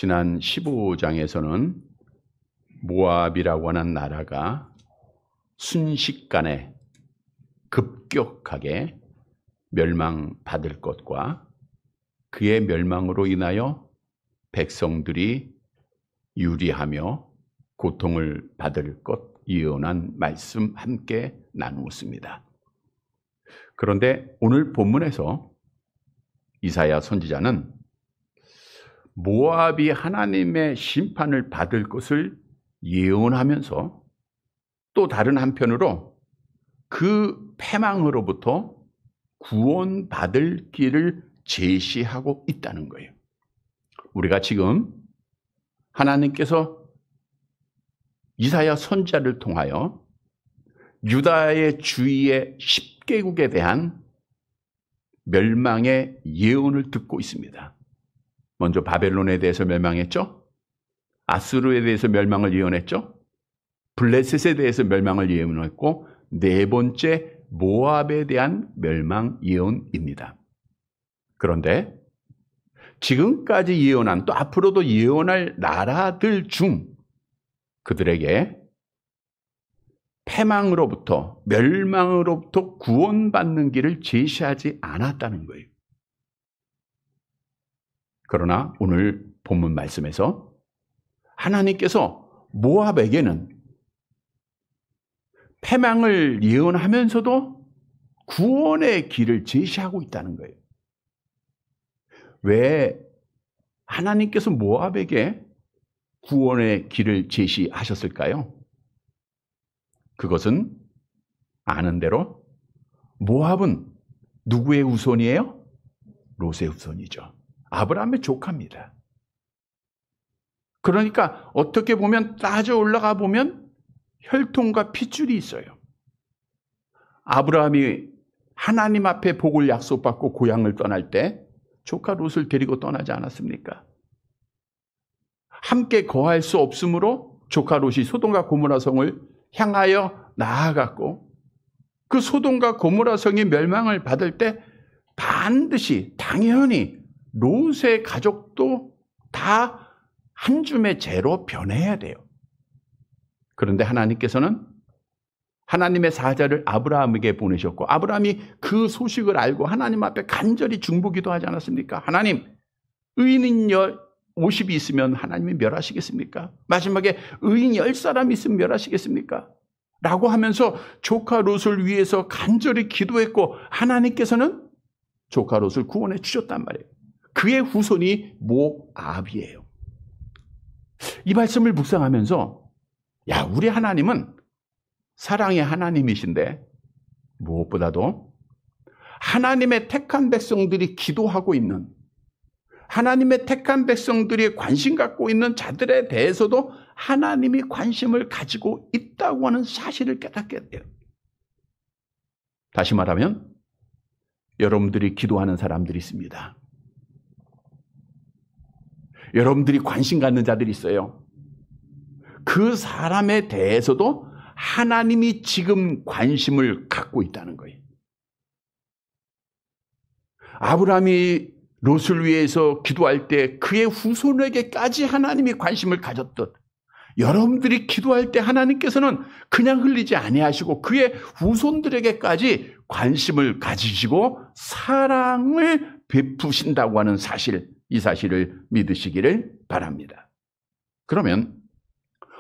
지난 15장에서는 모압이라고 하는 나라가 순식간에 급격하게 멸망받을 것과 그의 멸망으로 인하여 백성들이 유리하며 고통을 받을 것 예언한 말씀 함께 나누었습니다. 그런데 오늘 본문에서 이사야 선지자는 모압이 하나님의 심판을 받을 것을 예언하면서 또 다른 한편으로 그 패망으로부터 구원받을 길을 제시하고 있다는 거예요. 우리가 지금 하나님께서 이사야 선지자를 통하여 유다의 주위의 10개국에 대한 멸망의 예언을 듣고 있습니다. 먼저 바벨론에 대해서 멸망했죠. 아수르에 대해서 멸망을 예언했죠. 블레셋에 대해서 멸망을 예언했고 네 번째 모압에 대한 멸망 예언입니다. 그런데 지금까지 예언한 또 앞으로도 예언할 나라들 중 그들에게 패망으로부터 멸망으로부터 구원받는 길을 제시하지 않았다는 거예요. 그러나 오늘 본문 말씀에서 하나님께서 모압에게는 패망을 예언하면서도 구원의 길을 제시하고 있다는 거예요. 왜 하나님께서 모압에게 구원의 길을 제시하셨을까요? 그것은 아는 대로 모압은 누구의 후손이에요? 롯의 후손이죠. 아브라함의 조카입니다. 그러니까 어떻게 보면 따져 올라가 보면 혈통과 핏줄이 있어요. 아브라함이 하나님 앞에 복을 약속받고 고향을 떠날 때 조카 롯을 데리고 떠나지 않았습니까? 함께 거할 수 없으므로 조카 롯이 소돔과 고모라 성을 향하여 나아갔고 그 소돔과 고모라 성이 멸망을 받을 때 반드시 당연히 롯의 가족도 다 한 줌의 재로 변해야 돼요. 그런데 하나님께서는 하나님의 사자를 아브라함에게 보내셨고 아브라함이 그 소식을 알고 하나님 앞에 간절히 중보기도하지 않았습니까? 하나님, 의인 50이 있으면 하나님이 멸하시겠습니까? 마지막에 의인 10사람이 있으면 멸하시겠습니까? 라고 하면서 조카 롯을 위해서 간절히 기도했고 하나님께서는 조카 롯을 구원해 주셨단 말이에요. 그의 후손이 모압이에요. 이 말씀을 묵상하면서 야, 우리 하나님은 사랑의 하나님이신데 무엇보다도 하나님의 택한 백성들이 기도하고 있는 하나님의 택한 백성들이 관심 갖고 있는 자들에 대해서도 하나님이 관심을 가지고 있다고 하는 사실을 깨닫게 돼요. 다시 말하면 여러분들이 기도하는 사람들이 있습니다. 여러분들이 관심 갖는 자들이 있어요. 그 사람에 대해서도 하나님이 지금 관심을 갖고 있다는 거예요. 아브라함이 롯을 위해서 기도할 때 그의 후손에게까지 하나님이 관심을 가졌듯 여러분들이 기도할 때 하나님께서는 그냥 흘리지 아니하시고 그의 후손들에게까지 관심을 가지시고 사랑을 베푸신다고 하는 사실, 이 사실을 믿으시기를 바랍니다. 그러면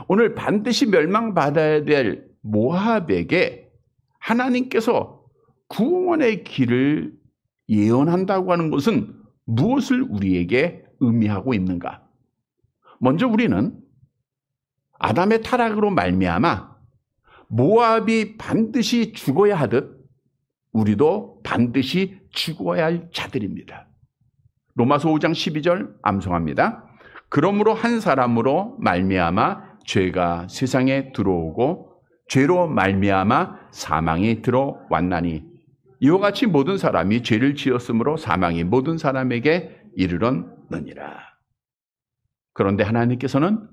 오늘 반드시 멸망받아야 될 모압에게 하나님께서 구원의 길을 예언한다고 하는 것은 무엇을 우리에게 의미하고 있는가? 먼저 우리는 아담의 타락으로 말미암아 모압이 반드시 죽어야 하듯 우리도 반드시 죽어야 할 자들입니다. 로마서 5장 12절 암송합니다. 그러므로 한 사람으로 말미암아 죄가 세상에 들어오고 죄로 말미암아 사망이 들어왔나니 이와 같이 모든 사람이 죄를 지었으므로 사망이 모든 사람에게 이르렀느니라. 그런데 하나님께서는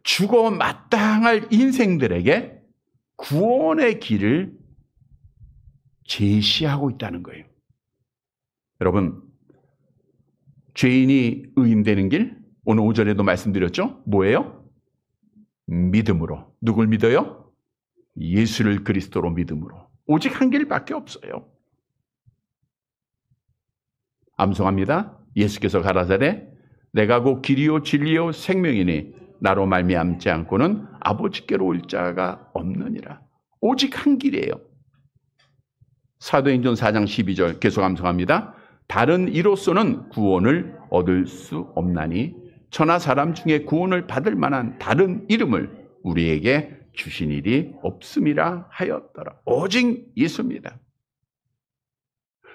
죽어 마땅할 인생들에게 구원의 길을 제시하고 있다는 거예요. 여러분, 죄인이 의인되는 길, 오늘 오전에도 말씀드렸죠? 뭐예요? 믿음으로. 누굴 믿어요? 예수를 그리스도로 믿음으로. 오직 한 길밖에 없어요. 암송합니다. 예수께서 가라사대 내가 곧 길이요 진리요 생명이니 나로 말미암지 않고는 아버지께로 올 자가 없느니라. 오직 한 길이에요. 사도행전 4장 12절 계속 암송합니다. 다른 이로서는 구원을 얻을 수 없나니 천하 사람 중에 구원을 받을 만한 다른 이름을 우리에게 주신 일이 없음이라 하였더라. 오직 예수입니다.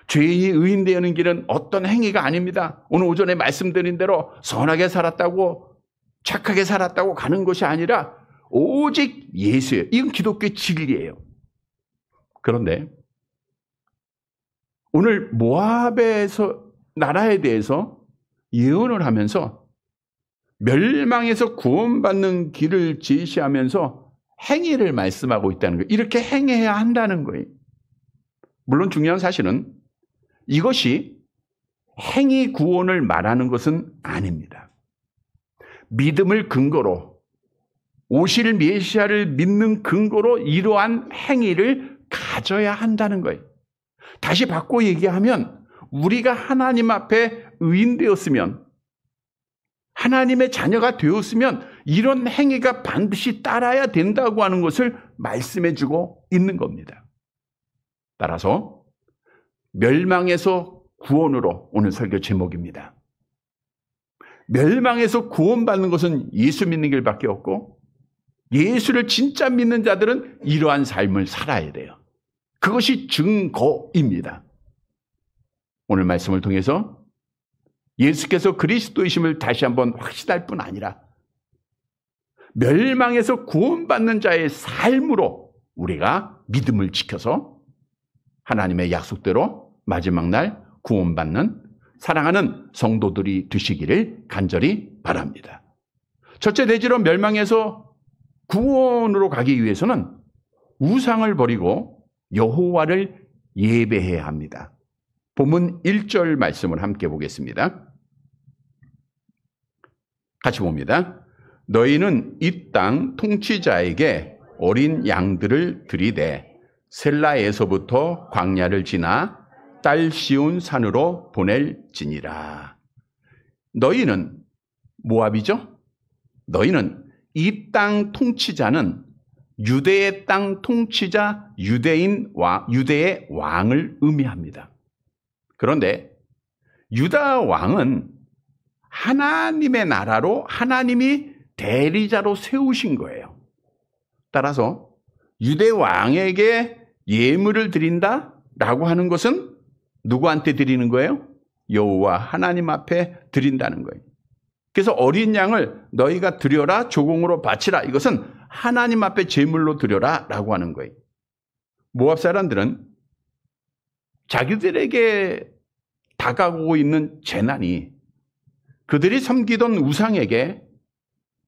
죄인이 의인 되는 길은 어떤 행위가 아닙니다. 오늘 오전에 말씀드린 대로 선하게 살았다고 착하게 살았다고 가는 것이 아니라 오직 예수예요. 이건 기독교의 진리예요. 그런데 오늘 모압에서 나라에 대해서 예언을 하면서 멸망에서 구원받는 길을 제시하면서 행위를 말씀하고 있다는 거예요. 이렇게 행해야 한다는 거예요. 물론 중요한 사실은 이것이 행위 구원을 말하는 것은 아닙니다. 믿음을 근거로 오실 메시아를 믿는 근거로 이러한 행위를 가져야 한다는 거예요. 다시 바꿔 얘기하면 우리가 하나님 앞에 의인되었으면 하나님의 자녀가 되었으면 이런 행위가 반드시 따라야 된다고 하는 것을 말씀해 주고 있는 겁니다. 따라서 멸망에서 구원으로 오늘 설교 제목입니다. 멸망에서 구원받는 것은 예수 믿는 길밖에 없고 예수를 진짜 믿는 자들은 이러한 삶을 살아야 돼요. 그것이 증거입니다. 오늘 말씀을 통해서 예수께서 그리스도이심을 다시 한번 확신할 뿐 아니라 멸망에서 구원받는 자의 삶으로 우리가 믿음을 지켜서 하나님의 약속대로 마지막 날 구원받는 사랑하는 성도들이 되시기를 간절히 바랍니다. 첫째 대지로 멸망에서 구원으로 가기 위해서는 우상을 버리고 여호와를 예배해야 합니다. 본문 1절 말씀을 함께 보겠습니다. 같이 봅니다. 너희는 이 땅 통치자에게 어린 양들을 들이대 셀라에서부터 광야를 지나 딸 시온 산으로 보낼지니라. 너희는 모압이죠? 너희는 이 땅 통치자는 유대의 땅 통치자 유대의 왕을 의미합니다. 그런데 유다 왕은 하나님의 나라로 하나님이 대리자로 세우신 거예요. 따라서 유대 왕에게 예물을 드린다라고 하는 것은 누구한테 드리는 거예요? 여호와 하나님 앞에 드린다는 거예요. 그래서 어린 양을 너희가 드려라 조공으로 바치라. 이것은 하나님 앞에 제물로 드려라 라고 하는 거예요. 모압 사람들은 자기들에게 다가오고 있는 재난이 그들이 섬기던 우상에게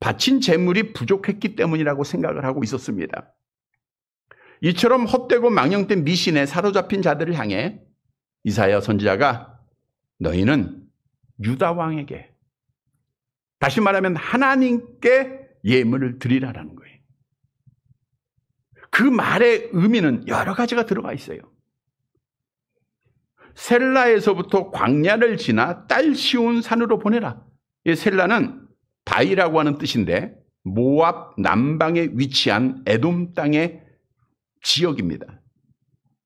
바친 제물이 부족했기 때문이라고 생각을 하고 있었습니다. 이처럼 헛되고 망령된 미신에 사로잡힌 자들을 향해 이사야 선지자가 너희는 유다 왕에게, 다시 말하면 하나님께 예물을 드리라라는 거예요. 그 말의 의미는 여러 가지가 들어가 있어요. 셀라에서부터 광야를 지나 딸 시온 산으로 보내라. 이 셀라는 바위라고 하는 뜻인데 모압 남방에 위치한 에돔 땅의 지역입니다.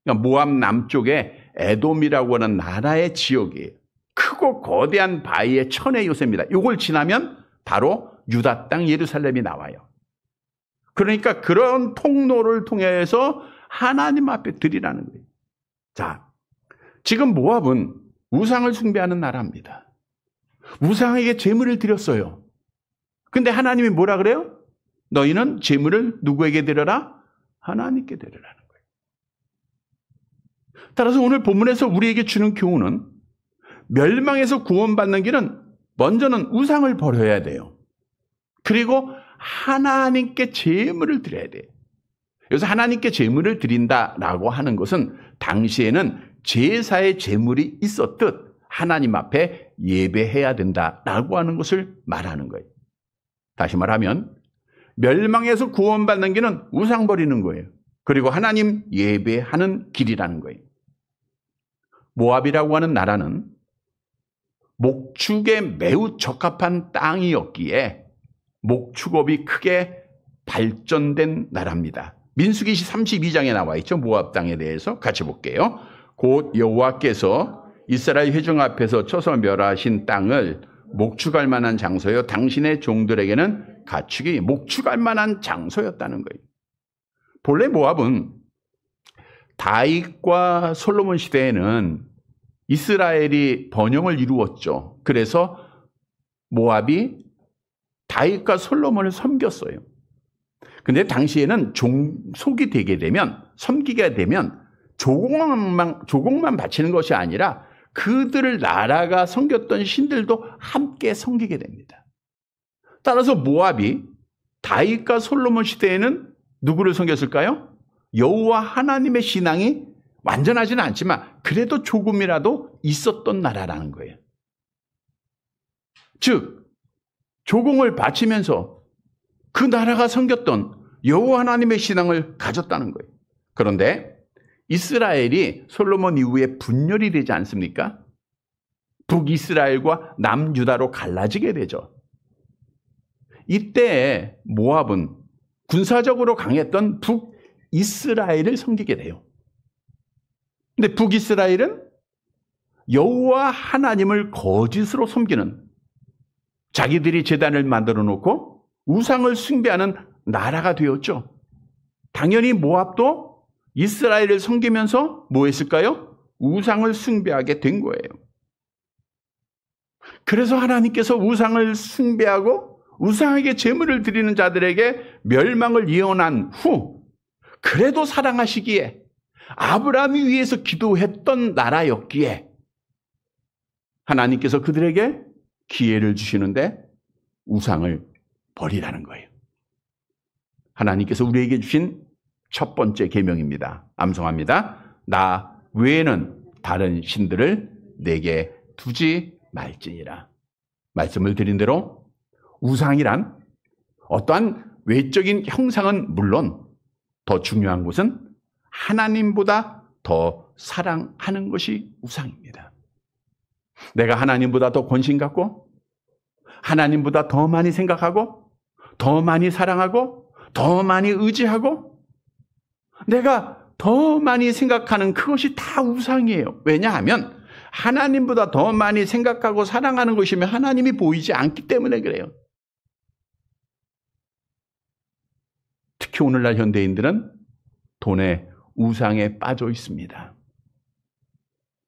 그러니까 모압 남쪽에 에돔이라고 하는 나라의 지역이에요. 크고 거대한 바위의 천의 요새입니다. 이걸 지나면 바로 유다 땅 예루살렘이 나와요. 그러니까 그런 통로를 통해서 하나님 앞에 드리라는 거예요. 자, 지금 모압은 우상을 숭배하는 나라입니다. 우상에게 제물을 드렸어요. 근데 하나님이 뭐라 그래요? 너희는 제물을 누구에게 드려라? 하나님께 드리라는 거예요. 따라서 오늘 본문에서 우리에게 주는 교훈은 멸망에서 구원받는 길은 먼저는 우상을 버려야 돼요. 그리고 하나님께 제물을 드려야 돼요. 여기서 하나님께 제물을 드린다라고 하는 것은 당시에는 제사의 제물이 있었듯 하나님 앞에 예배해야 된다라고 하는 것을 말하는 거예요. 다시 말하면 멸망에서 구원받는 길은 우상 버리는 거예요. 그리고 하나님 예배하는 길이라는 거예요. 모압이라고 하는 나라는 목축에 매우 적합한 땅이었기에 목축업이 크게 발전된 나라입니다. 민수기시 32장에 나와 있죠. 모압 땅에 대해서 같이 볼게요. 곧 여호와께서 이스라엘 회중 앞에서 쳐서 멸하신 땅을 목축할 만한 장소요 당신의 종들에게는 가축이 목축할 만한 장소였다는 거예요. 본래 모압은 다윗과 솔로몬 시대에는 이스라엘이 번영을 이루었죠. 그래서 모압이 다윗과 솔로몬을 섬겼어요. 근데 당시에는 종속이 되게 되면, 섬기게 되면 조공만 바치는 것이 아니라 그들을 나라가 섬겼던 신들도 함께 섬기게 됩니다. 따라서 모압이 다윗과 솔로몬 시대에는 누구를 섬겼을까요? 여호와 하나님의 신앙이 완전하지는 않지만 그래도 조금이라도 있었던 나라라는 거예요. 즉 조공을 바치면서 그 나라가 섬겼던 여호와 하나님의 신앙을 가졌다는 거예요. 그런데 이스라엘이 솔로몬 이후에 분열이 되지 않습니까? 북이스라엘과 남유다로 갈라지게 되죠. 이때 모압은 군사적으로 강했던 북이스라엘을 섬기게 돼요. 근데 북이스라엘은 여호와 하나님을 거짓으로 섬기는, 자기들이 제단을 만들어 놓고 우상을 숭배하는 나라가 되었죠. 당연히 모압도 이스라엘을 섬기면서 뭐 했을까요? 우상을 숭배하게 된 거예요. 그래서 하나님께서 우상을 숭배하고 우상에게 제물을 드리는 자들에게 멸망을 예언한 후 그래도 사랑하시기에 아브라함이 위해서 기도했던 나라였기에 하나님께서 그들에게 기회를 주시는데 우상을 버리라는 거예요. 하나님께서 우리에게 주신 첫 번째 계명입니다. 암송합니다. 나 외에는 다른 신들을 내게 두지 말지니라. 말씀을 드린 대로 우상이란 어떠한 외적인 형상은 물론 더 중요한 것은 하나님보다 더 사랑하는 것이 우상입니다. 내가 하나님보다 더 권신 갖고 하나님보다 더 많이 생각하고 더 많이 사랑하고 더 많이 의지하고 내가 더 많이 생각하는 그것이 다 우상이에요. 왜냐하면 하나님보다 더 많이 생각하고 사랑하는 것이면 하나님이 보이지 않기 때문에 그래요. 특히 오늘날 현대인들은 돈에 우상에 빠져 있습니다.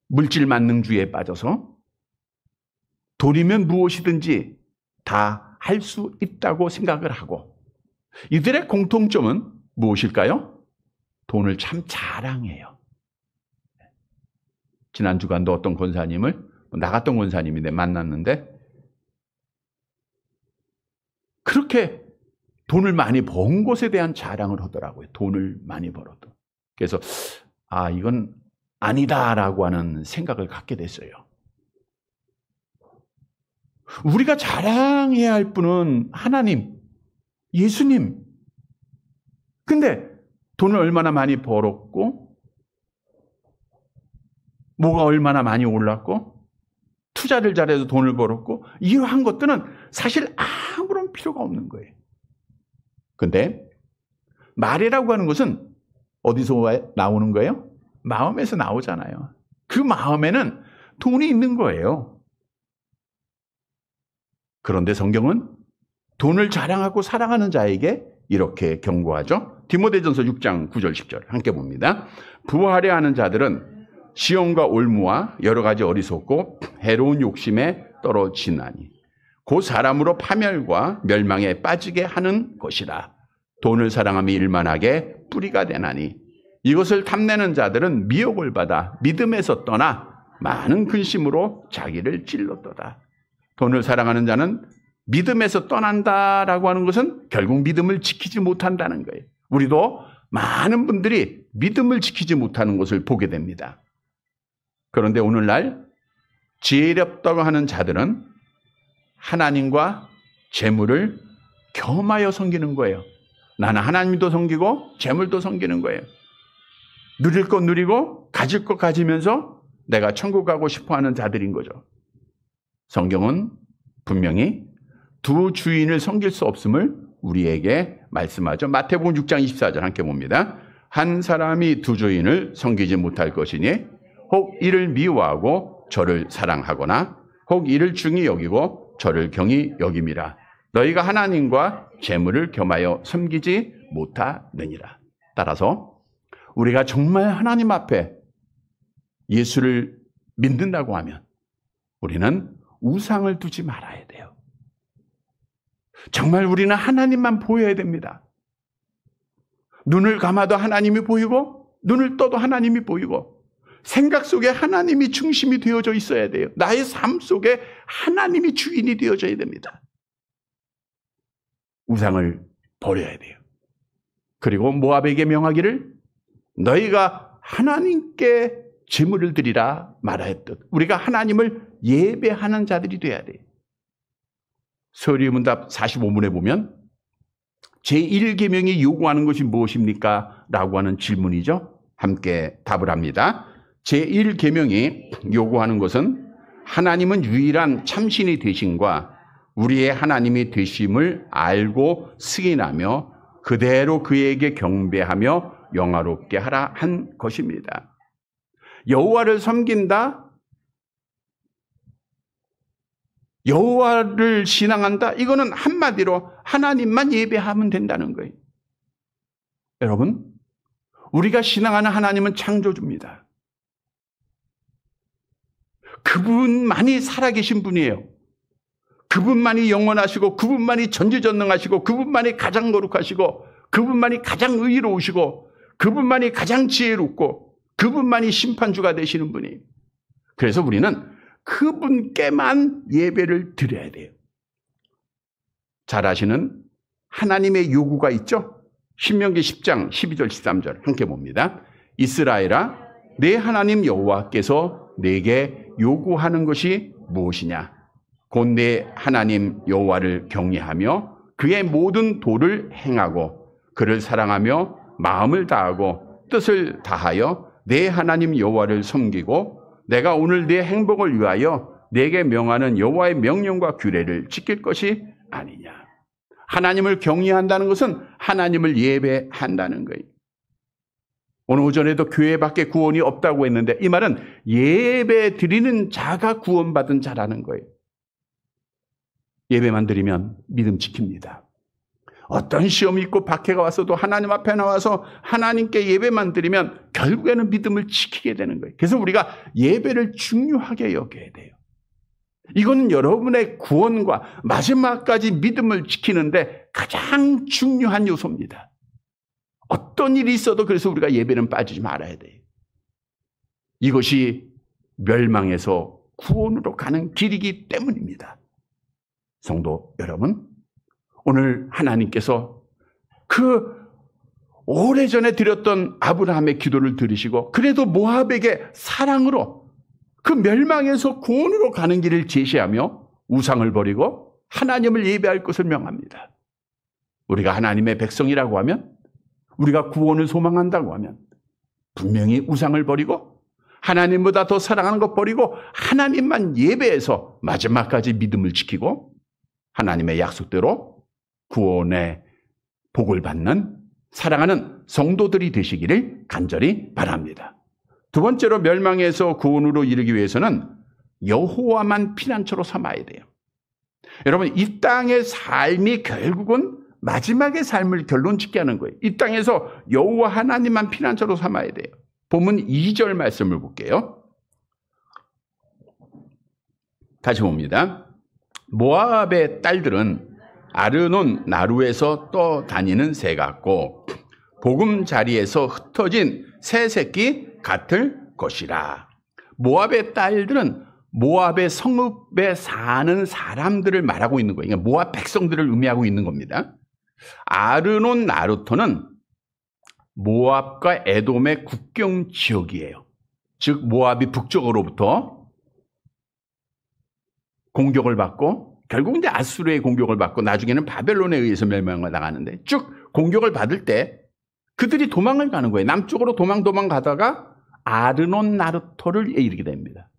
물질 만능주의에 빠져서 돈이면 무엇이든지 다 할 수 있다고 생각을 하고 이들의 공통점은 무엇일까요? 돈을 참 자랑해요. 지난 주간도 어떤 권사님을 나갔던 권사님인데 만났는데 그렇게 돈을 많이 번 것에 대한 자랑을 하더라고요. 돈을 많이 벌어도. 그래서 이건 아니다라고 하는 생각을 갖게 됐어요. 우리가 자랑해야 할 분은 하나님, 예수님. 근데 돈을 얼마나 많이 벌었고 뭐가 얼마나 많이 올랐고 투자를 잘해서 돈을 벌었고 이러한 것들은 사실 아무런 필요가 없는 거예요. 근데 말이라고 하는 것은 어디서 나오는 거예요? 마음에서 나오잖아요. 그 마음에는 돈이 있는 거예요. 그런데 성경은 돈을 자랑하고 사랑하는 자에게 이렇게 경고하죠. 디모데전서 6장 9절 10절 함께 봅니다. 부하려 하는 자들은 시험과 올무와 여러 가지 어리석고 해로운 욕심에 떨어지나니 그 사람으로 파멸과 멸망에 빠지게 하는 것이라. 돈을 사랑함이 일만하게 뿌리가 되나니 이것을 탐내는 자들은 미혹을 받아 믿음에서 떠나 많은 근심으로 자기를 찔렀도다. 돈을 사랑하는 자는 믿음에서 떠난다라고 하는 것은 결국 믿음을 지키지 못한다는 거예요. 우리도 많은 분들이 믿음을 지키지 못하는 것을 보게 됩니다. 그런데 오늘날 지혜롭다고 하는 자들은 하나님과 재물을 겸하여 섬기는 거예요. 나는 하나님도 섬기고 재물도 섬기는 거예요. 누릴 것 누리고 가질 것 가지면서 내가 천국 가고 싶어하는 자들인 거죠. 성경은 분명히 두 주인을 섬길 수 없음을 우리에게 말씀하죠. 마태복음 6장 24절 함께 봅니다. 한 사람이 두 주인을 섬기지 못할 것이니 혹 이를 미워하고 저를 사랑하거나 혹 이를 중히 여기고 저를 경히 여김이라. 너희가 하나님과 재물을 겸하여 섬기지 못하느니라. 따라서 우리가 정말 하나님 앞에 예수를 믿는다고 하면 우리는 우상을 두지 말아야 돼요. 정말 우리는 하나님만 보여야 됩니다. 눈을 감아도 하나님이 보이고 눈을 떠도 하나님이 보이고 생각 속에 하나님이 중심이 되어져 있어야 돼요. 나의 삶 속에 하나님이 주인이 되어져야 됩니다. 우상을 버려야 돼요. 그리고 모압에게 명하기를 너희가 하나님께 제물을 드리라 말하였듯 우리가 하나님을 예배하는 자들이 돼야 돼요. 서리문답 45문에 보면 제1계명이 요구하는 것이 무엇입니까? 라고 하는 질문이죠. 함께 답을 합니다. 제1계명이 요구하는 것은 하나님은 유일한 참신이 되심과 우리의 하나님이 되심을 알고 승인하며 그대로 그에게 경배하며 영화롭게 하라 한 것입니다. 여호와를 섬긴다, 여호와를 신앙한다, 이거는 한마디로 하나님만 예배하면 된다는 거예요. 여러분, 우리가 신앙하는 하나님은 창조주입니다. 그분만이 살아계신 분이에요. 그분만이 영원하시고 그분만이 전지전능하시고 그분만이 가장 거룩하시고 그분만이 가장 의로우시고 그분만이 가장 지혜롭고 그분만이 심판주가 되시는 분이에요. 그래서 우리는 그분께만 예배를 드려야 돼요. 잘 아시는 하나님의 요구가 있죠? 신명기 10장 12절 13절 함께 봅니다. 이스라엘아, 내 하나님 여호와께서 내게 요구하는 것이 무엇이냐? 곧 내 하나님 여호와를 경외하며 그의 모든 도를 행하고 그를 사랑하며 마음을 다하고 뜻을 다하여 내 하나님 여호와를 섬기고 내가 오늘 내 행복을 위하여 내게 명하는 여호와의 명령과 규례를 지킬 것이 아니냐. 하나님을 경외한다는 것은 하나님을 예배한다는 거예요. 오늘 오전에도 교회 밖에 구원이 없다고 했는데 이 말은 예배 드리는 자가 구원받은 자라는 거예요. 예배만 드리면 믿음 지킵니다. 어떤 시험이 있고 박해가 왔어도 하나님 앞에 나와서 하나님께 예배만 드리면 결국에는 믿음을 지키게 되는 거예요. 그래서 우리가 예배를 중요하게 여겨야 돼요. 이건 여러분의 구원과 마지막까지 믿음을 지키는데 가장 중요한 요소입니다. 어떤 일이 있어도 그래서 우리가 예배는 빠지지 말아야 돼요. 이것이 멸망에서 구원으로 가는 길이기 때문입니다. 성도 여러분, 오늘 하나님께서 그 오래전에 드렸던 아브라함의 기도를 들으시고 그래도 모압에게 사랑으로 그 멸망에서 구원으로 가는 길을 제시하며 우상을 버리고 하나님을 예배할 것을 명합니다. 우리가 하나님의 백성이라고 하면, 우리가 구원을 소망한다고 하면 분명히 우상을 버리고 하나님보다 더 사랑하는 것 버리고 하나님만 예배해서 마지막까지 믿음을 지키고 하나님의 약속대로 구원의 복을 받는 사랑하는 성도들이 되시기를 간절히 바랍니다. 두 번째로 멸망에서 구원으로 이르기 위해서는 여호와만 피난처로 삼아야 돼요. 여러분, 이 땅의 삶이 결국은 마지막의 삶을 결론짓게 하는 거예요. 이 땅에서 여호와 하나님만 피난처로 삼아야 돼요. 본문 2절 말씀을 볼게요. 다시 봅니다. 모압의 딸들은 아르논 나루에서 떠다니는 새 같고 보금자리에서 흩어진 새 새끼 같을 것이라. 모압의 딸들은 모압의 성읍에 사는 사람들을 말하고 있는 거예요. 그러니까 모압 백성들을 의미하고 있는 겁니다. 아르논 나루토는 모압과 에돔의 국경 지역이에요. 즉 모압이 북쪽으로부터 공격을 받고 결국 이제 아수르의 공격을 받고 나중에는 바벨론에 의해서 멸망을 당하는데 쭉 공격을 받을 때 그들이 도망을 가는 거예요. 남쪽으로 도망 가다가 아르논 나르토를 이르게 됩니다.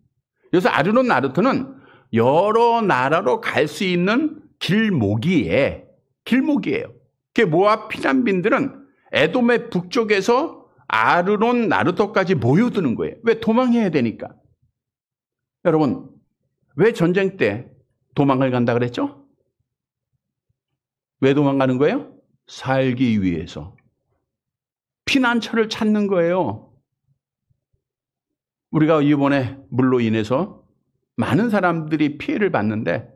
그래서 아르논 나르토는 여러 나라로 갈 수 있는 길목이에요. 그 모압 피난민들은 에돔의 북쪽에서 아르논 나르토까지 모여드는 거예요. 왜? 도망해야 되니까. 여러분, 왜 전쟁 때 도망을 간다 그랬죠? 왜 도망가는 거예요? 살기 위해서. 피난처를 찾는 거예요. 우리가 이번에 물로 인해서 많은 사람들이 피해를 봤는데,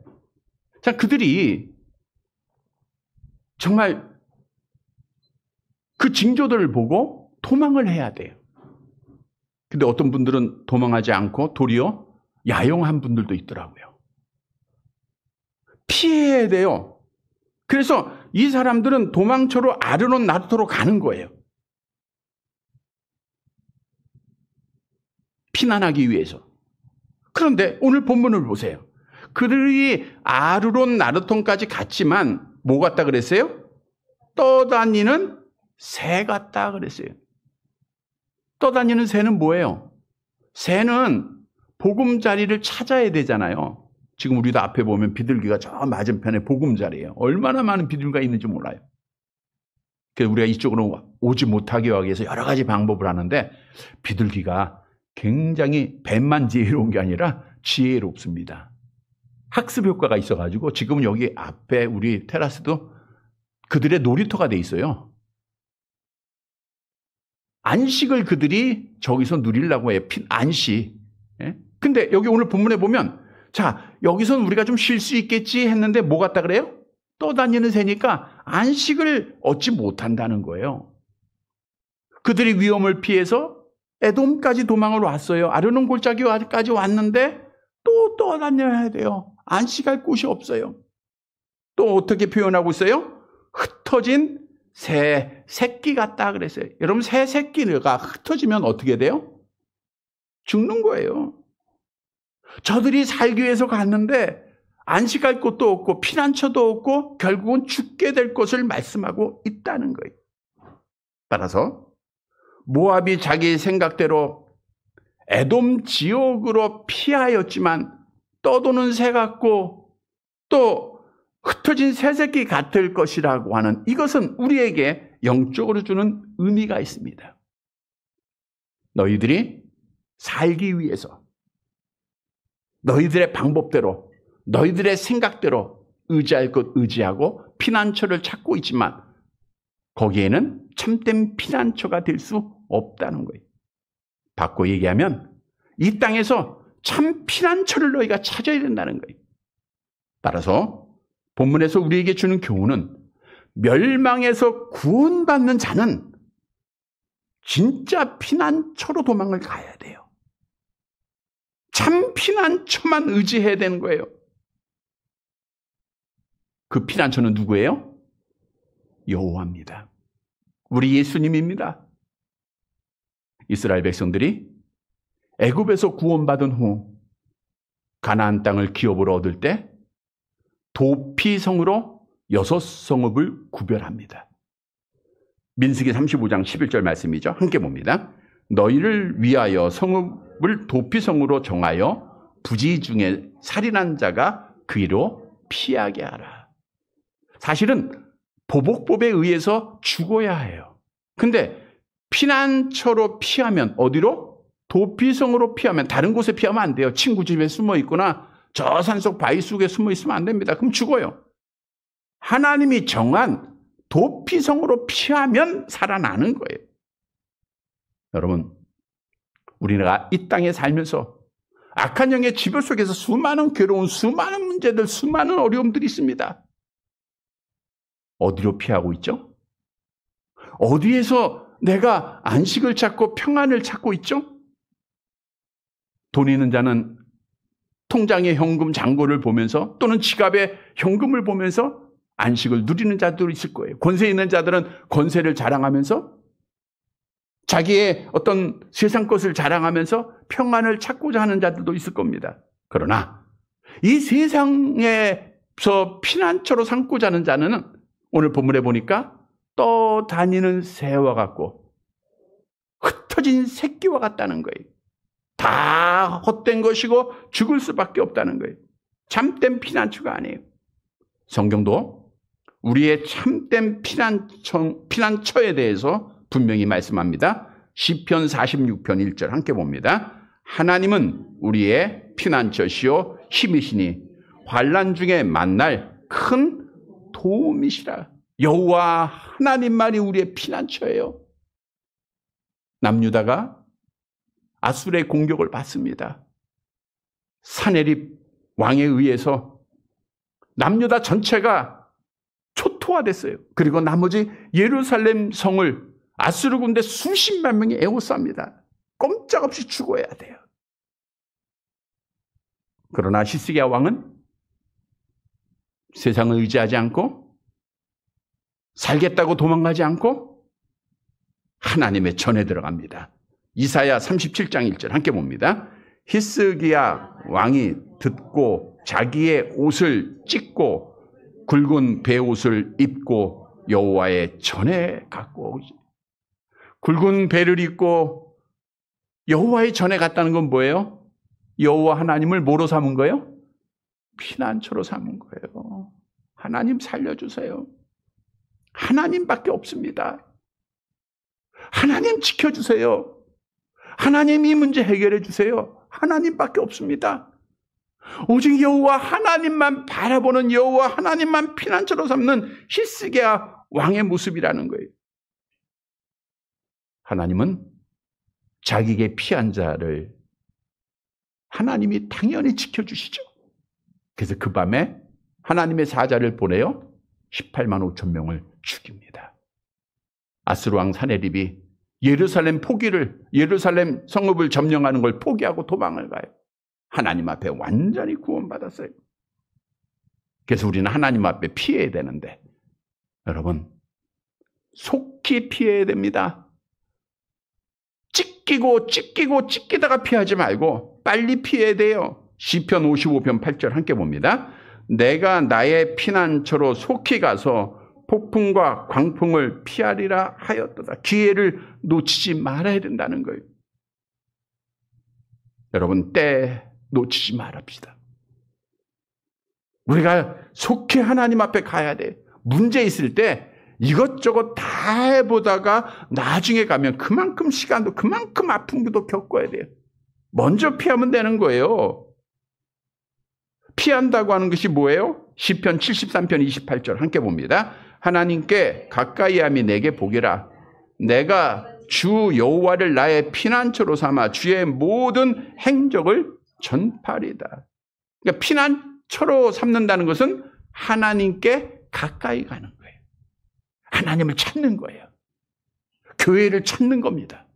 자, 그들이 정말 그 징조들을 보고 도망을 해야 돼요. 근데 어떤 분들은 도망하지 않고 도리어 야영한 분들도 있더라고요. 피해야 돼요. 그래서 이 사람들은 도망처로 아르논 나르토로 가는 거예요. 피난하기 위해서. 그런데 오늘 본문을 보세요. 그들이 아르논 나르톤까지 갔지만 뭐 같다 그랬어요? 떠다니는 새 같다 그랬어요. 떠다니는 새는 뭐예요? 새는 보금자리를 찾아야 되잖아요. 지금 우리도 앞에 보면 비둘기가 저 맞은편에 보금자리예요. 얼마나 많은 비둘기가 있는지 몰라요. 그래서 우리가 이쪽으로 오지 못하게 하기 위해서 여러 가지 방법을 하는데 비둘기가 굉장히 뱀만 지혜로운 게 아니라 지혜롭습니다. 학습 효과가 있어가지고 지금 여기 앞에 우리 테라스도 그들의 놀이터가 돼 있어요. 안식을 그들이 저기서 누리려고 해요. 안식. 예? 근데 여기 오늘 본문에 보면 자, 여기서는 우리가 좀 쉴 수 있겠지 했는데 뭐 같다 그래요? 떠다니는 새니까 안식을 얻지 못한다는 거예요. 그들이 위험을 피해서 에돔까지 도망을 왔어요. 아르논 골짜기까지 왔는데 또 떠다녀야 돼요. 안식할 곳이 없어요. 또 어떻게 표현하고 있어요? 흩어진 새 새끼 같다 그랬어요. 여러분 새 새끼가 흩어지면 어떻게 돼요? 죽는 거예요. 저들이 살기 위해서 갔는데 안식할 곳도 없고 피난처도 없고 결국은 죽게 될 것을 말씀하고 있다는 거예요. 따라서 모압이 자기 생각대로 에돔 지옥으로 피하였지만 떠도는 새 같고 또 흩어진 새새끼 같을 것이라고 하는 이것은 우리에게 영적으로 주는 의미가 있습니다. 너희들이 살기 위해서 너희들의 방법대로 너희들의 생각대로 의지할 것 의지하고 피난처를 찾고 있지만 거기에는 참된 피난처가 될 수 없다는 거예요. 바꿔 얘기하면 이 땅에서 참 피난처를 너희가 찾아야 된다는 거예요. 따라서 본문에서 우리에게 주는 교훈은 멸망에서 구원받는 자는 진짜 피난처로 도망을 가야 돼요. 참 피난처만 의지해야 되는 거예요. 그 피난처는 누구예요? 여호와입니다. 우리 예수님입니다. 이스라엘 백성들이 애굽에서 구원받은 후 가나안 땅을 기업으로 얻을 때 도피성으로 6성읍을 구별합니다. 민수기 35장 11절 말씀이죠. 함께 봅니다. 너희를 위하여 성읍을 도피성으로 정하여 부지 중에 살인한 자가 그리로 피하게 하라. 사실은 보복법에 의해서 죽어야 해요. 근데 피난처로 피하면 어디로? 도피성으로 피하면 다른 곳에 피하면 안 돼요. 친구 집에 숨어 있거나 저 산속 바위 속에 숨어 있으면 안 됩니다. 그럼 죽어요. 하나님이 정한 도피성으로 피하면 살아나는 거예요. 여러분, 우리가 이 땅에 살면서 악한 영의 지배 속에서 수많은 괴로운, 수많은 문제들, 수많은 어려움들이 있습니다. 어디로 피하고 있죠? 어디에서 내가 안식을 찾고 평안을 찾고 있죠? 돈 있는 자는 통장의 현금 잔고를 보면서 또는 지갑의 현금을 보면서 안식을 누리는 자들이 있을 거예요. 권세 있는 자들은 권세를 자랑하면서 자기의 어떤 세상 것을 자랑하면서 평안을 찾고자 하는 자들도 있을 겁니다. 그러나 이 세상에서 피난처로 삼고자 하는 자는 오늘 본문에 보니까 떠다니는 새와 같고 흩어진 새끼와 같다는 거예요. 다 헛된 것이고 죽을 수밖에 없다는 거예요. 참된 피난처가 아니에요. 성경도 우리의 참된 피난처에 대해서 분명히 말씀합니다. 시편 46편 1절 함께 봅니다. 하나님은 우리의 피난처시요 힘이시니 환난 중에 만날 큰 도움이시라. 여호와 하나님만이 우리의 피난처예요. 남유다가 아수르의 공격을 받습니다. 사네립 왕에 의해서 남유다 전체가 초토화됐어요. 그리고 나머지 예루살렘 성을 아수르 군대 수십만 명이 에워쌉니다. 꼼짝없이 죽어야 돼요. 그러나 히스기야 왕은 세상을 의지하지 않고 살겠다고 도망가지 않고 하나님의 전에 들어갑니다. 이사야 37장 1절 함께 봅니다. 히스기야 왕이 듣고 자기의 옷을 찢고 굵은 베옷을 입고 여호와의 전에 갔고, 굵은 베를 입고 여호와의 전에 갔다는 건 뭐예요? 여호와 하나님을 뭐로 삼은 거예요? 피난처로 삼은 거예요. 하나님 살려주세요. 하나님밖에 없습니다. 하나님 지켜주세요. 하나님 이 문제 해결해 주세요. 하나님밖에 없습니다. 오직 여호와 하나님만 바라보는, 여호와 하나님만 피난처로 삼는 히스기야 왕의 모습이라는 거예요. 하나님은 자기에게 피한 자를 하나님이 당연히 지켜주시죠. 그래서 그 밤에 하나님의 사자를 보내요 18만 5천 명을 죽입니다. 아수르 왕 사네립이 예루살렘 성읍을 점령하는 걸 포기하고 도망을 가요. 하나님 앞에 완전히 구원받았어요. 그래서 우리는 하나님 앞에 피해야 되는데, 여러분 속히 피해야 됩니다. 찢기다가 피하지 말고 빨리 피해야 돼요. 시편 55편 8절 함께 봅니다. 내가 나의 피난처로 속히 가서 폭풍과 광풍을 피하리라 하였도다. 기회를 놓치지 말아야 된다는 거예요. 여러분 때 놓치지 말합시다. 우리가 속히 하나님 앞에 가야 돼. 문제 있을 때 이것저것 다 해보다가 나중에 가면 그만큼 시간도 그만큼 아픔도 겪어야 돼요. 먼저 피하면 되는 거예요. 피한다고 하는 것이 뭐예요? 시편 73편 28절 함께 봅니다. 하나님께 가까이함이 내게 복이라. 내가 주 여호와를 나의 피난처로 삼아 주의 모든 행적을 전파리다. 그러니까 피난처로 삼는다는 것은 하나님께 가까이 가는 거예요. 하나님을 찾는 거예요. 교회를 찾는 겁니다.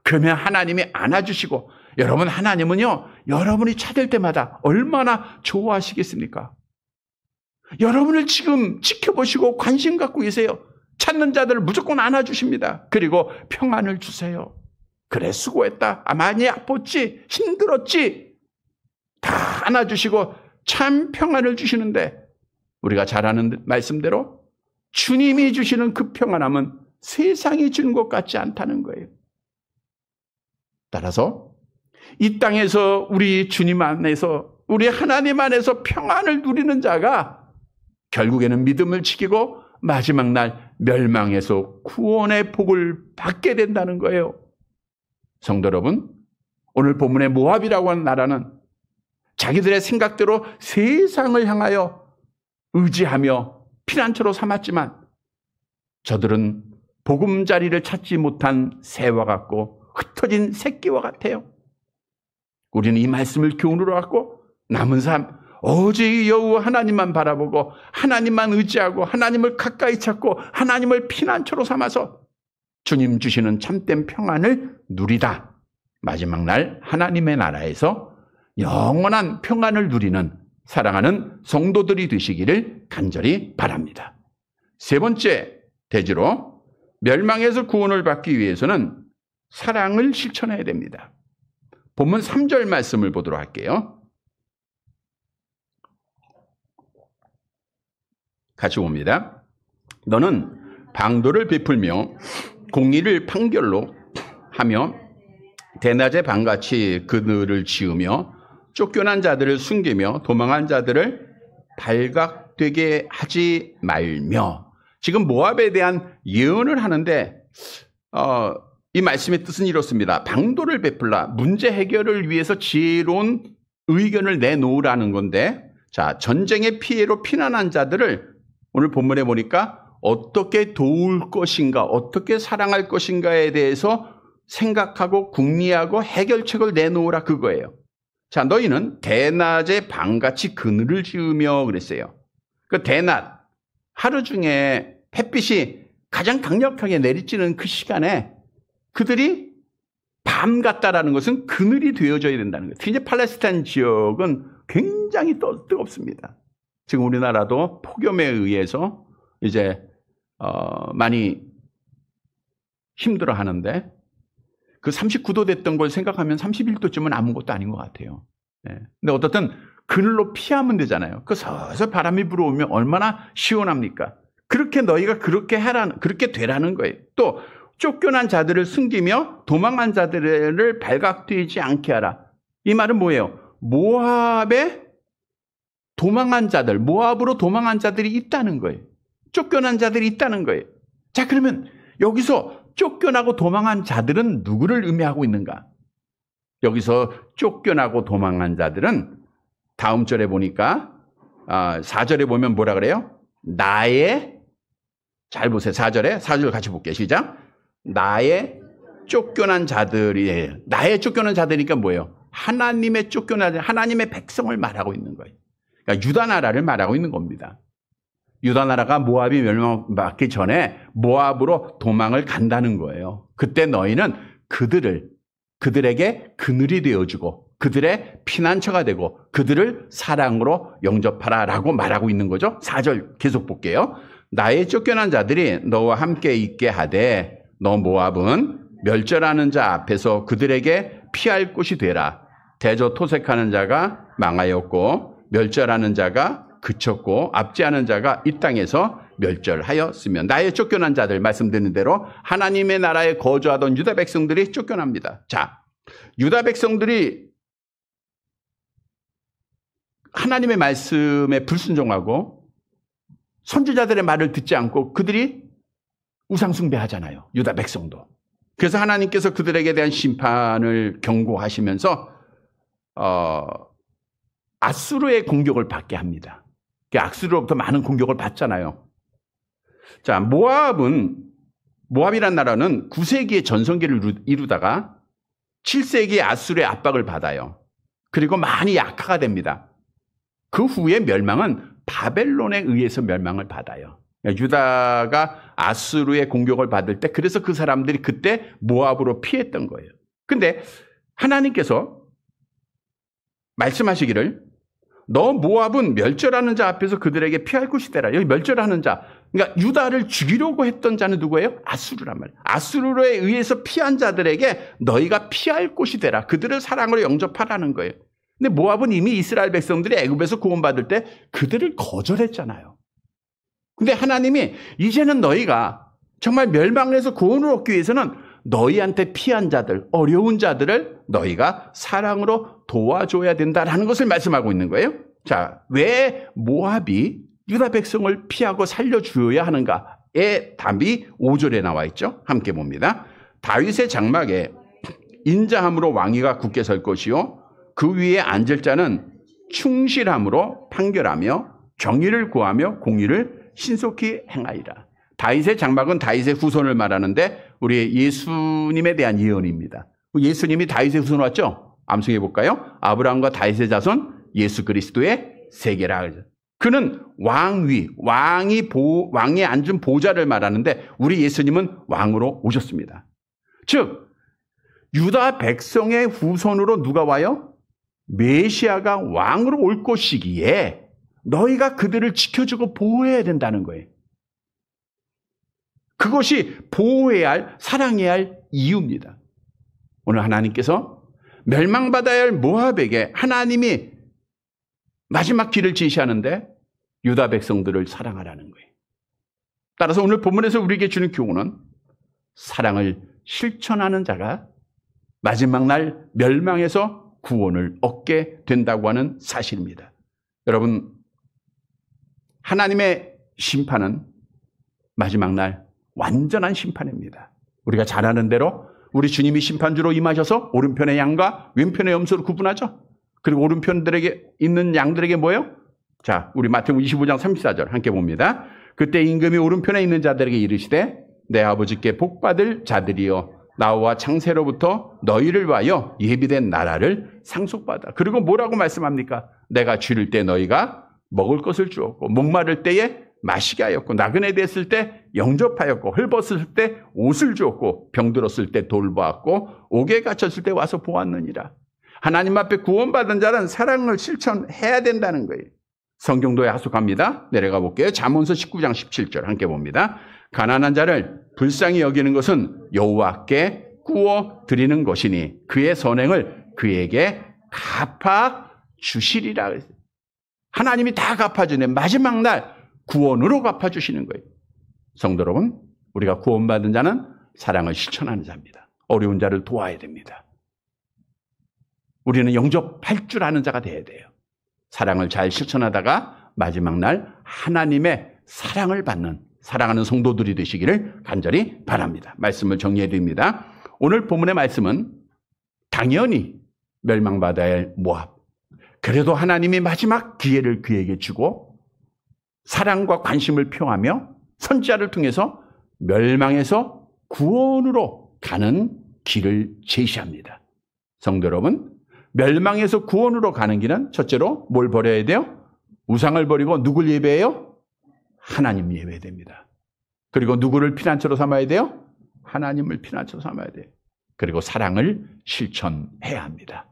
그러면 하나님이 안아주시고, 여러분 하나님은요, 여러분이 찾을 때마다 얼마나 좋아하시겠습니까? 여러분을 지금 지켜보시고 관심 갖고 계세요. 찾는 자들을 무조건 안아주십니다. 그리고 평안을 주세요. 그래 수고했다. 많이 아팠지? 힘들었지? 다 안아주시고 참 평안을 주시는데, 우리가 잘 아는 말씀대로 주님이 주시는 그 평안함은 세상이 주는 것 같지 않다는 거예요. 따라서 이 땅에서 우리 주님 안에서, 우리 하나님 안에서 평안을 누리는 자가 결국에는 믿음을 지키고 마지막 날 멸망에서 구원의 복을 받게 된다는 거예요. 성도 여러분, 오늘 본문의 모압이라고 하는 나라는 자기들의 생각대로 세상을 향하여 의지하며 피난처로 삼았지만, 저들은 보금자리를 찾지 못한 새와 같고 흩어진 새끼와 같아요. 우리는 이 말씀을 교훈으로 갖고 남은 삶 오직 여호와 하나님만 바라보고 하나님만 의지하고 하나님을 가까이 찾고 하나님을 피난처로 삼아서 주님 주시는 참된 평안을 누리다. 마지막 날 하나님의 나라에서 영원한 평안을 누리는 사랑하는 성도들이 되시기를 간절히 바랍니다. 세 번째 대지로 멸망에서 구원을 받기 위해서는 사랑을 실천해야 됩니다. 본문 3절 말씀을 보도록 할게요. 같이 봅니다. 너는 방도를 베풀며 공의를 판결로 하며 대낮에 밤같이 그늘을 지으며 쫓겨난 자들을 숨기며 도망한 자들을 발각되게 하지 말며. 지금 모압에 대한 예언을 하는데 이 말씀의 뜻은 이렇습니다. 방도를 베풀라, 문제 해결을 위해서 지혜로운 의견을 내놓으라는 건데, 자, 전쟁의 피해로 피난한 자들을 오늘 본문에 보니까 어떻게 도울 것인가, 어떻게 사랑할 것인가에 대해서 생각하고 궁리하고 해결책을 내놓으라, 그거예요. 자, 너희는 대낮에 밤같이 그늘을 지으며 그랬어요. 그 대낮, 하루 중에 햇빛이 가장 강력하게 내리쬐는 그 시간에 그들이 밤 같다라는 것은 그늘이 되어져야 된다는 거예요. 특히 이제 팔레스타인 지역은 굉장히 뜨겁습니다. 지금 우리나라도 폭염에 의해서 이제 많이 힘들어 하는데, 그 39도 됐던 걸 생각하면 31도쯤은 아무것도 아닌 것 같아요. 네. 근데 어떻든 그늘로 피하면 되잖아요. 그 서서 바람이 불어오면 얼마나 시원합니까? 그렇게 너희가 그렇게 되라는 거예요. 또 쫓겨난 자들을 숨기며 도망한 자들을 발각되지 않게 하라. 이 말은 뭐예요? 모압에 도망한 자들, 모압으로 도망한 자들이 있다는 거예요. 쫓겨난 자들이 있다는 거예요. 자, 그러면 여기서 쫓겨나고 도망한 자들은 누구를 의미하고 있는가? 여기서 쫓겨나고 도망한 자들은 다음 절에 보니까 4절에 보면 뭐라 그래요? 잘 보세요. 4절 같이 볼게요. 시작. 나의 쫓겨난 자들이에요. 나의 쫓겨난 자들이니까 뭐예요? 하나님의 쫓겨난, 하나님의 백성을 말하고 있는 거예요. 그러니까 유다 나라를 말하고 있는 겁니다. 유다 나라가 모압이 멸망받기 전에 모압으로 도망을 간다는 거예요. 그때 너희는 그들에게 그늘이 되어주고 그들의 피난처가 되고 그들을 사랑으로 영접하라라고 말하고 있는 거죠. 4절 계속 볼게요. 나의 쫓겨난 자들이 너와 함께 있게 하되 너 모압은 멸절하는 자 앞에서 그들에게 피할 곳이 되라. 대저토색하는 자가 망하였고 멸절하는 자가 그쳤고 압제하는 자가 이 땅에서 멸절하였으며. 나의 쫓겨난 자들, 말씀드린 대로 하나님의 나라에 거주하던 유다 백성들이 쫓겨납니다. 자, 유다 백성들이 하나님의 말씀에 불순종하고 선지자들의 말을 듣지 않고 그들이 우상숭배하잖아요. 유다 백성도. 그래서 하나님께서 그들에게 대한 심판을 경고하시면서 아수르의 공격을 받게 합니다. 아수르로부터 많은 공격을 받잖아요. 자, 모압이란 나라는 9세기에 전성기를 이루다가 7세기에 아수르의 압박을 받아요. 그리고 많이 약화가 됩니다. 그 후에 멸망은 바벨론에 의해서 멸망을 받아요. 유다가 아수르의 공격을 받을 때 그래서 그 사람들이 그때 모압으로 피했던 거예요. 근데 하나님께서 말씀하시기를 너 모압은 멸절하는 자 앞에서 그들에게 피할 곳이 되라. 여기 멸절하는 자, 그러니까 유다를 죽이려고 했던 자는 누구예요? 아수르란 말이에요. 아수르에 의해서 피한 자들에게 너희가 피할 곳이 되라. 그들을 사랑으로 영접하라는 거예요. 근데 모압은 이미 이스라엘 백성들이 애굽에서 구원받을 때 그들을 거절했잖아요. 근데 하나님이 이제는 너희가 정말 멸망에서 구원을 얻기 위해서는 너희한테 피한 자들, 어려운 자들을 너희가 사랑으로 도와줘야 된다라는 것을 말씀하고 있는 거예요. 자, 왜 모압이 유다 백성을 피하고 살려주어야 하는가의 답이 5절에 나와 있죠. 함께 봅니다. 다윗의 장막에 인자함으로 왕위가 굳게 설 것이요 그 위에 앉을 자는 충실함으로 판결하며 정의를 구하며 공의를 신속히 행하리라. 다윗의 장막은 다윗의 후손을 말하는데 우리 예수님에 대한 예언입니다. 예수님이 다윗의 후손 왔죠? 암송해 볼까요? 아브라함과 다윗의 자손 예수 그리스도의 세계라. 그는 왕에 앉은 보좌를 말하는데 우리 예수님은 왕으로 오셨습니다. 즉 유다 백성의 후손으로 누가 와요? 메시아가 왕으로 올 것이기에 너희가 그들을 지켜주고 보호해야 된다는 거예요. 그것이 보호해야 할, 사랑해야 할 이유입니다. 오늘 하나님께서 멸망받아야 할 모압에게 하나님이 마지막 길을 제시하는데 유다 백성들을 사랑하라는 거예요. 따라서 오늘 본문에서 우리에게 주는 교훈은 사랑을 실천하는 자가 마지막 날 멸망에서 구원을 얻게 된다고 하는 사실입니다. 여러분, 하나님의 심판은 마지막 날 완전한 심판입니다. 우리가 잘 아는 대로 우리 주님이 심판주로 임하셔서 오른편의 양과 왼편의 염소를 구분하죠. 그리고 오른편들에게 있는 양들에게 뭐예요? 자, 우리 마태복음 25장 34절 함께 봅니다. 그때 임금이 오른편에 있는 자들에게 이르시되 내 아버지께 복받을 자들이여 나와 창세로부터 너희를 위하여 예비된 나라를 상속받아. 그리고 뭐라고 말씀합니까? 내가 줄일 때 너희가 먹을 것을 주었고 목마를 때에 마시게 하였고 나그네 됐을 때 영접하였고 헐벗을 때 옷을 주었고 병들었을 때 돌보았고 옥에 갇혔을 때 와서 보았느니라. 하나님 앞에 구원받은 자는 사랑을 실천해야 된다는 거예요. 성경도 약속합니다. 내려가 볼게요. 잠언서 19장 17절 함께 봅니다. 가난한 자를 불쌍히 여기는 것은 여호와께 구워 드리는 것이니 그의 선행을 그에게 갚아 주시리라. 하나님이 다 갚아주네. 마지막 날 구원으로 갚아주시는 거예요. 성도 여러분, 우리가 구원받은 자는 사랑을 실천하는 자입니다. 어려운 자를 도와야 됩니다. 우리는 영접할 줄 아는 자가 돼야 돼요. 사랑을 잘 실천하다가 마지막 날 하나님의 사랑을 받는 사랑하는 성도들이 되시기를 간절히 바랍니다. 말씀을 정리해 드립니다. 오늘 본문의 말씀은 당연히 멸망받아야 할 모압. 그래도 하나님이 마지막 기회를 그에게 주고 사랑과 관심을 표하며 선지자를 통해서 멸망에서 구원으로 가는 길을 제시합니다. 성도 여러분, 멸망에서 구원으로 가는 길은 첫째로 뭘 버려야 돼요? 우상을 버리고 누굴 예배해요? 하나님 예배됩니다. 그리고 누구를 피난처로 삼아야 돼요? 하나님을 피난처로 삼아야 돼요. 그리고 사랑을 실천해야 합니다.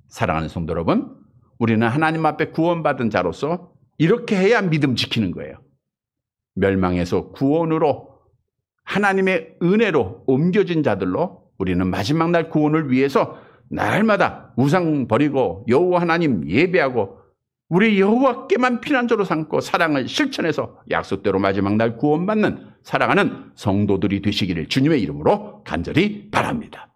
사랑하는 성도 여러분, 우리는 하나님 앞에 구원받은 자로서 이렇게 해야 믿음 지키는 거예요. 멸망에서 구원으로 하나님의 은혜로 옮겨진 자들로 우리는 마지막 날 구원을 위해서 날마다 우상 버리고 여호와 하나님 예배하고 우리 여호와께만 피난처로 삼고 사랑을 실천해서 약속대로 마지막 날 구원받는 사랑하는 성도들이 되시기를 주님의 이름으로 간절히 바랍니다.